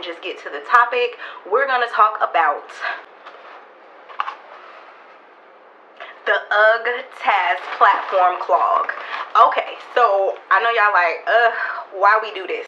and just get to the topic. We're gonna talk about the Ugg Tazz Platform Clog. Okay, so I know y'all like, why we do this?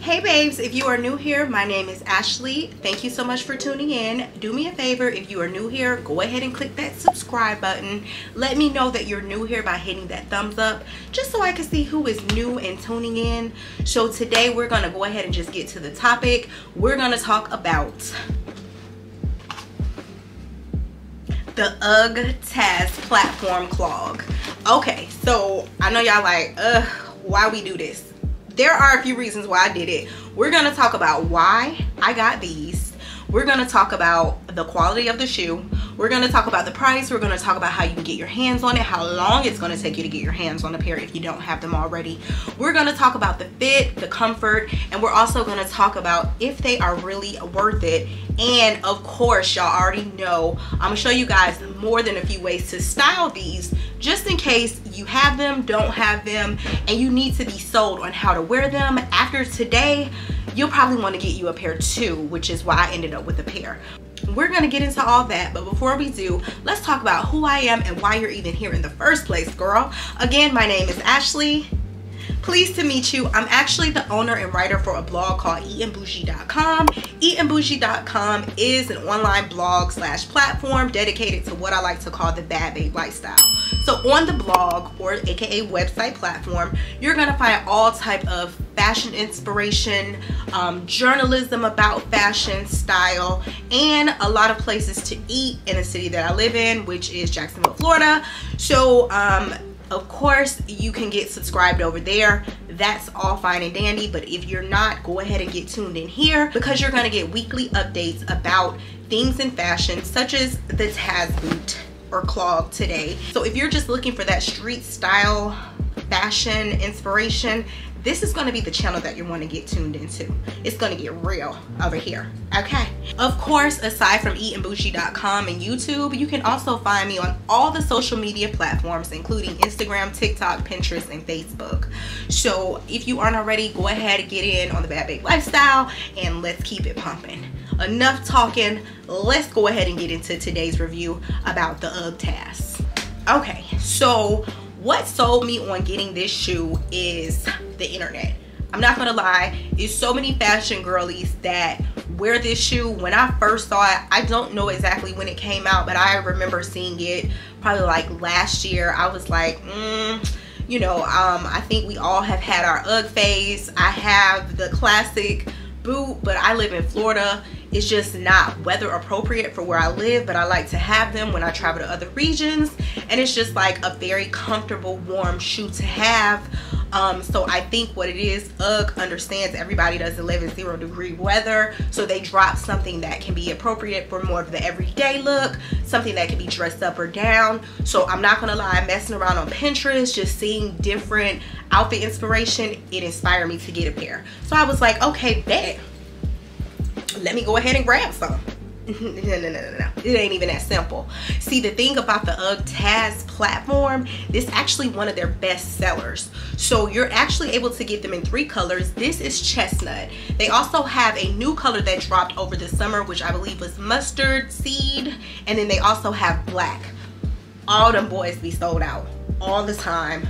Hey babes, if you are new here, my name is Ashley. Thank you so much for tuning in. Do me a favor, if you are new here, go ahead and click that subscribe button. Let me know that you're new here by hitting that thumbs up, just so I can see who is new and tuning in. So today we're gonna go ahead and just get to the topic. We're gonna talk about the Ugg Tazz Platform Clog. Okay, so I know y'all like, why we do this? There are a few reasons why I did it. We're gonna talk about why I got these. We're gonna talk about the quality of the shoe. We're gonna talk about the price. We're gonna talk about how you can get your hands on it, how long it's gonna take you to get your hands on a pair if you don't have them already. We're gonna talk about the fit, the comfort, and we're also gonna talk about if they are really worth it. And of course, y'all already know, I'm gonna show you guys more than a few ways to style these, just in case you have them, don't have them, and you need to be sold on how to wear them. After today, you'll probably want to get you a pair too, which is why I ended up with a pair. We're gonna get into all that, but before we do, let's talk about who I am and why you're even here in the first place, girl. Again, my name is Ashley. Pleased to meet you. I'm actually the owner and writer for a blog called eatandbougie.com. Eatandbougie.com is an online blog / platform dedicated to what I like to call the bad babe lifestyle. So on the blog, or aka website platform, you're gonna find all type of fashion inspiration, journalism about fashion, style, and a lot of places to eat in the city that I live in, which is Jacksonville, Florida. So of course, you can get subscribed over there. That's all fine and dandy, but if you're not, go ahead and get tuned in here, because you're gonna get weekly updates about things in fashion, such as the Tazz boot or clog today. So if you're just looking for that street style fashion inspiration, this is going to be the channel that you want to get tuned into. It's going to get real over here. Okay. Of course, aside from eatandbougie.com and YouTube, you can also find me on all the social media platforms, including Instagram, TikTok, Pinterest, and Facebook. So if you aren't already, go ahead and get in on the bad babe lifestyle and let's keep it pumping. Enough talking. Let's go ahead and get into today's review about the Ugg Tazz. Okay, so what sold me on getting this shoe is the internet. I'm not gonna lie, there's so many fashion girlies that wear this shoe. When I first saw it, I don't know exactly when it came out, but I remember seeing it probably like last year. I was like, you know, I think we all have had our Ugg phase. I have the classic boot, but I live in Florida. It's just not weather appropriate for where I live, but I like to have them when I travel to other regions, and it's just like a very comfortable, warm shoe to have. So I think what it is, Ugg understands everybody doesn't live in 0-degree weather, so they drop something that can be appropriate for more of the everyday look, something that can be dressed up or down. So I'm not gonna lie, messing around on Pinterest, just seeing different outfit inspiration, it inspired me to get a pair. So I was like, okay, bet. Let me go ahead and grab some. No. It ain't even that simple. See, the thing about the Ugg Tazz platform, this is actually one of their best sellers. So you're actually able to get them in 3 colors. This is chestnut. They also have a new color that dropped over the summer, which I believe was mustard seed. And then they also have black. All them boys be sold out all the time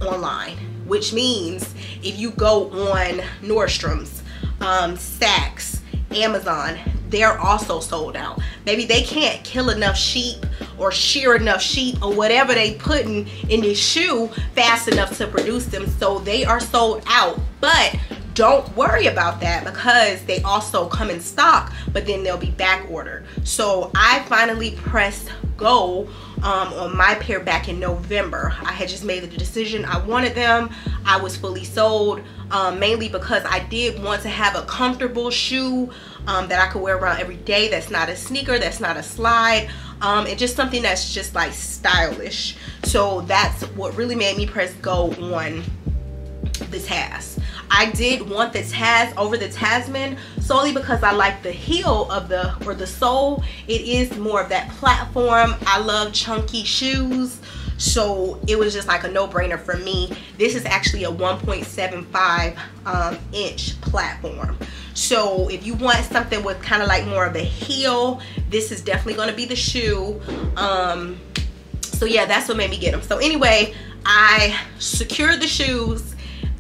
online, which means if you go on Nordstrom's, Saks, Amazon, they're also sold out. Maybe they can't kill enough sheep or shear enough sheep or whatever they putting in this shoe fast enough to produce them, so they are sold out. But don't worry about that, because they also come in stock, but then they'll be back ordered. So I finally pressed go on my pair back in November. I had just made the decision I wanted them. I was fully sold, mainly because I did want to have a comfortable shoe that I could wear around every day. That's not a sneaker, that's not a slide, and just something that's just like stylish. So that's what really made me press go on the Tazz. I I did want the Tazz over the Tasman solely because I like the heel of the sole. It is more of that platform. I love chunky shoes, so it was just like a no-brainer for me. This is actually a 1.75 inch platform. So if you want something with kind of like more of a heel, this is definitely going to be the shoe. So yeah, that's what made me get them. So anyway, I secured the shoes.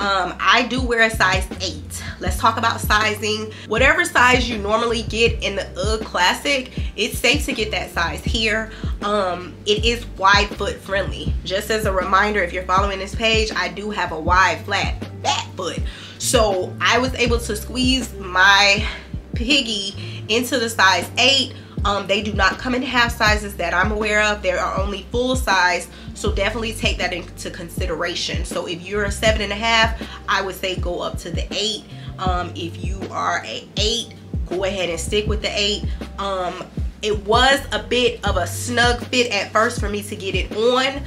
I do wear a size 8. Let's talk about sizing. Whatever size you normally get in the Ugg Classic, it's safe to get that size here. It is wide foot friendly. Just as a reminder, if you're following this page, I do have a wide flat back foot. So I was able to squeeze my piggy into the size 8. They do not come in half sizes that I'm aware of. There are only full size, so definitely take that into consideration. So if you're a 7.5, I would say go up to the 8. If you are a 8, go ahead and stick with the 8. It was a bit of a snug fit at first for me to get it on,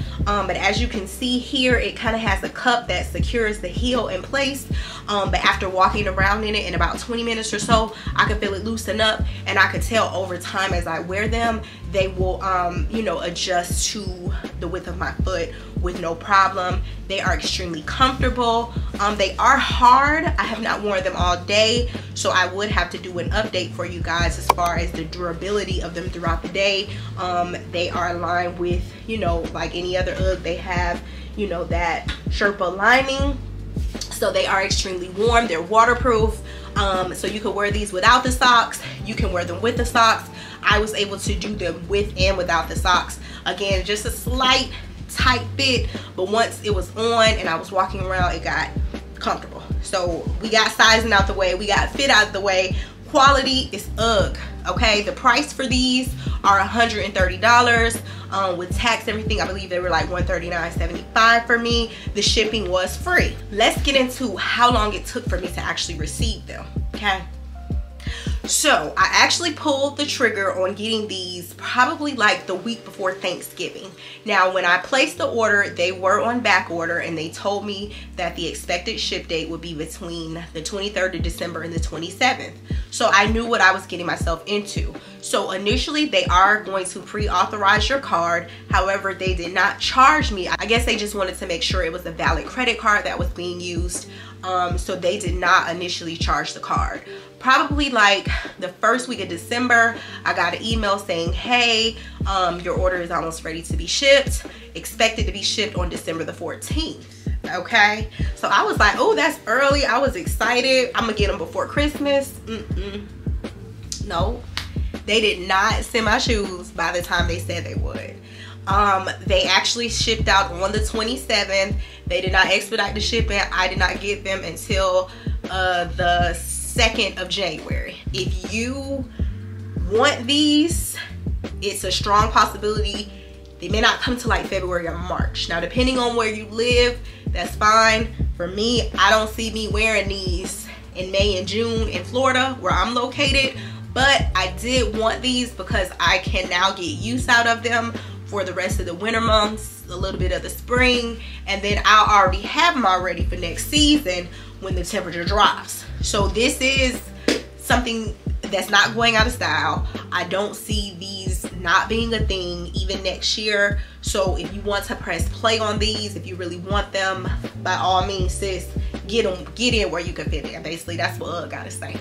but as you can see here, it kind of has a cup that secures the heel in place. But after walking around in it in about 20 minutes or so, I could feel it loosen up, and I could tell over time as I wear them, they will you know, adjust to the width of my foot with no problem. They are extremely comfortable. They are hard. I have not worn them all day, so I would have to do an update for you guys as far as the durability of them throughout the day. They are aligned with, you know, like any other Ugg. They have, you know, that Sherpa lining, so they are extremely warm. They're waterproof, so you can wear these without the socks. You can wear them with the socks. I was able to do them with and without the socks. Again, just a slight tight fit, but once it was on and I was walking around, it got comfortable. So we got sizing out the way, we got fit out the way. Quality is Ugg, okay? The price for these are $130. With tax, everything, I believe they were like $139.75 for me. The shipping was free. Let's get into how long it took for me to actually receive them, okay? So I actually pulled the trigger on getting these probably like the week before Thanksgiving. Now, when I placed the order, they were on back order, and they told me that the expected ship date would be between the 23rd of December and the 27th. So I knew what I was getting myself into. So initially, they are going to pre-authorize your card. However, they did not charge me. I guess they just wanted to make sure it was a valid credit card that was being used. So they did not initially charge the card. Probably like the first week of December, I got an email saying, hey, your order is almost ready to be shipped. Expected to be shipped on December the 14th. Okay, so I was like, oh, that's early. I was excited. I'm gonna get them before Christmas. No, they did not send my shoes by the time they said they would. They actually shipped out on the 27th. They did not expedite the shipping. I did not get them until the 2nd of January. If you want these, it's a strong possibility they may not come to like February or March. Now, depending on where you live, that's fine. For me, I don't see me wearing these in May and June in Florida where I'm located, but I did want these because I can now get use out of them for the rest of the winter months, a little bit of the spring, and then I'll already have them all ready for next season when the temperature drops. So this is something that's not going out of style. I don't see these not being a thing even next year. So if you want to press play on these, if you really want them, by all means, sis, get in where you can fit in. Basically, that's what Ugg gotta say.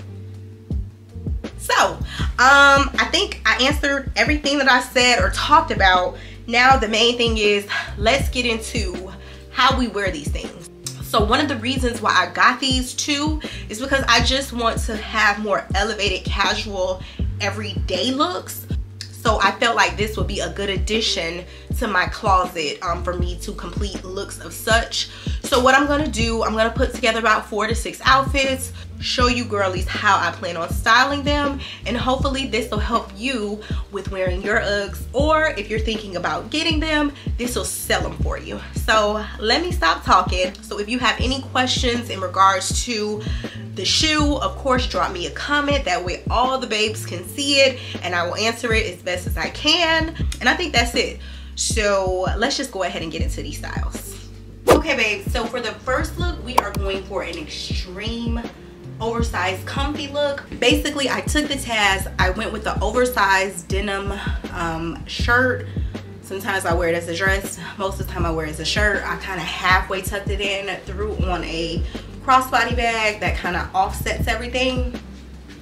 So I think I answered everything that I said or talked about. Now the main thing is, let's get into how we wear these things. So one of the reasons why I got these too is because I just want to have more elevated, casual, everyday looks. So I felt like this would be a good addition to my closet for me to complete looks of such. So what I'm gonna do, I'm gonna put together about 4 to 6 outfits, show you girlies how I plan on styling them, and hopefully this will help you with wearing your Uggs, or if you're thinking about getting them, this will sell them for you. So let me stop talking. So if you have any questions in regards to the shoe, of course drop me a comment, that way all the babes can see it and I will answer it as best as I can. And I think that's it. So let's just go ahead and get into these styles. Okay, Okay, babe, so for the first look, we are going for an extreme oversized comfy look. Basically, I took the Tazz, I went with the oversized denim shirt. Sometimes I wear it as a dress, most of the time I wear it as a shirt. I kind of halfway tucked it in, threw on a crossbody bag that kind of offsets everything.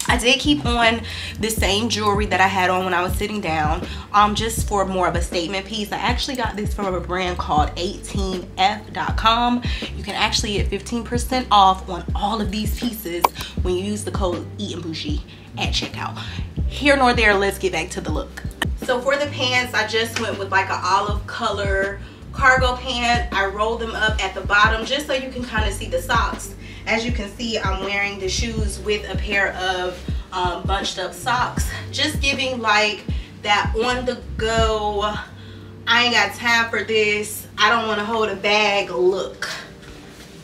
I did keep on the same jewelry that I had on when I was sitting down, just for more of a statement piece. I actually got this from a brand called 18f.com. You can actually get 15% off on all of these pieces when you use the code Eatin' Bougie at checkout. Here nor there, let's get back to the look. So for the pants, I just went with like an olive color cargo pant. I rolled them up at the bottom just so you can kind of see the socks. As you can see, I'm wearing the shoes with a pair of bunched up socks, just giving like that on the go, I ain't got time for this, I don't want to hold a bag look.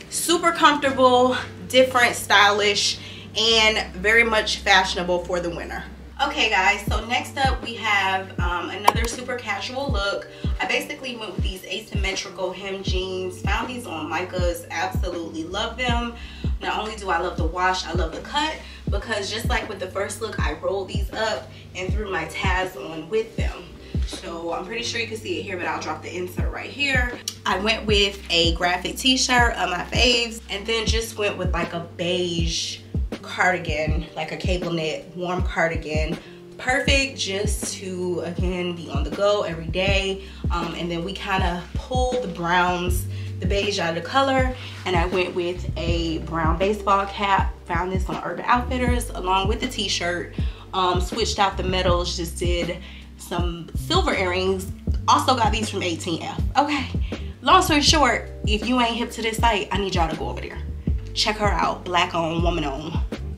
Super comfortable, different, stylish, and very much fashionable for the winter. Okay guys, so next up we have another super casual look. I basically went with these asymmetrical hem jeans. Found these on Micah's, absolutely love them. Not only do I love the wash, I love the cut, because just like with the first look, I rolled these up and threw my Tazz on with them. So I'm pretty sure you can see it here, but I'll drop the insert right here. I went with a graphic t-shirt of my faves, and then just went with like a beige cardigan, like a cable knit warm cardigan. Perfect just to, again, be on the go every day. And then we kind of pulled the browns, the beige out of the color, and I went with a brown baseball cap. Found this on Urban Outfitters along with the t-shirt. Switched out the metals, just did some silver earrings. Also got these from 18F. Okay, long story short, if you ain't hip to this site, I need y'all to go over there. Check her out, black owned, woman owned.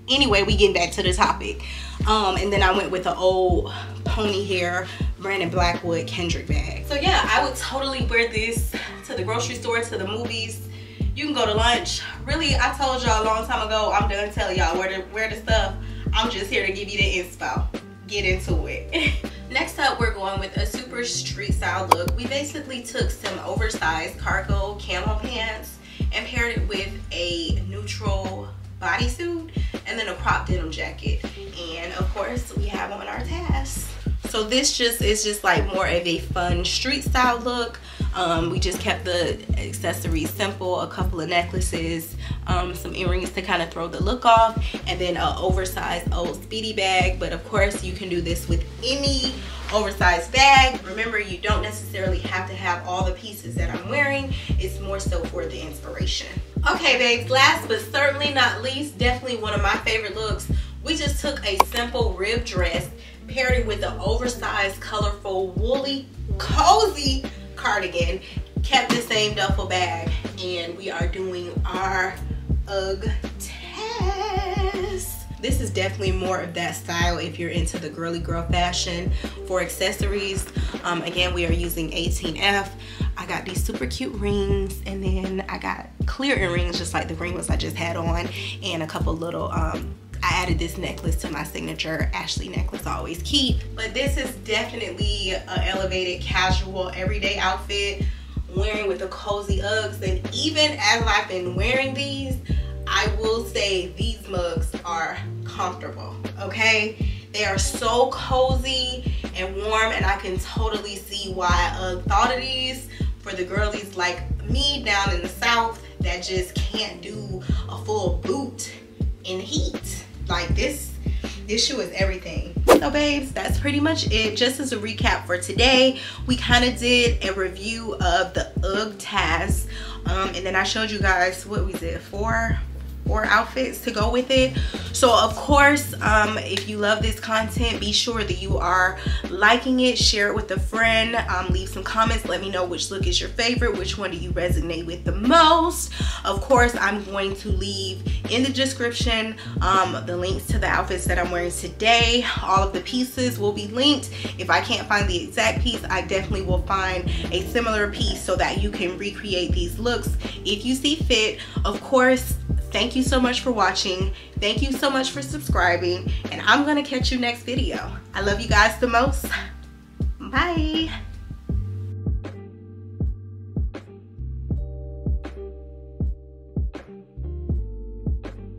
Anyway, we getting back to the topic. And then I went with an old pony hair Brandon Blackwood Kendrick bag. So yeah, I would totally wear this to the grocery store, to the movies. You can go to lunch. Really, I told y'all a long time ago, I'm done telling y'all where to wear the stuff. I'm just here to give you the inspo. Get into it. Next up, we're going with a super street style look. We basically took some oversized cargo camo pants and paired it with a neutral bodysuit and then a crop denim jacket. And of course, we have on our Tazz. So this is just like more of a fun street style look. We just kept the accessories simple, a couple of necklaces, some earrings to kind of throw the look off, and then an oversized old speedy bag. But of course, you can do this with any oversized bag. Remember, you don't necessarily have to have all the pieces that I'm wearing. It's more so for the inspiration. Okay, babes, last but certainly not least, definitely one of my favorite looks. We just took a simple rib dress, paired it with an oversized, colorful, woolly, cozy cardigan, kept the same duffel bag, and we are doing our Ugg Tazz. This is definitely more of that style if you're into the girly girl fashion. For accessories, again, we are using 18F. I got these super cute rings, and then I got clear earrings just like the ring ones I just had on, and a couple little I added this necklace to my signature Ashley necklace I always keep. But this is definitely an elevated casual everyday outfit, wearing with the cozy Uggs. And even as I've been wearing these, I will say these mugs are comfortable, okay? They are so cozy and warm, and I can totally see why Ugg thought of these for the girlies like me down in the South that just can't do a full boot in heat. Like this shoe is everything. So babes, that's pretty much it. Just as a recap for today, we kind of did a review of the Ugg Tazz, and then I showed you guys what we did, four outfits to go with it. So of course, if you love this content, be sure that you are liking it, share it with a friend, leave some comments, let me know which look is your favorite, which one do you resonate with the most. Of course, I'm going to leave in the description the links to the outfits that I'm wearing today. All of the pieces will be linked. If I can't find the exact piece, I definitely will find a similar piece so that you can recreate these looks if you see fit. Of course, thank you so much for watching. Thank you so much for subscribing, and I'm gonna catch you next video. I love you guys the most. Bye.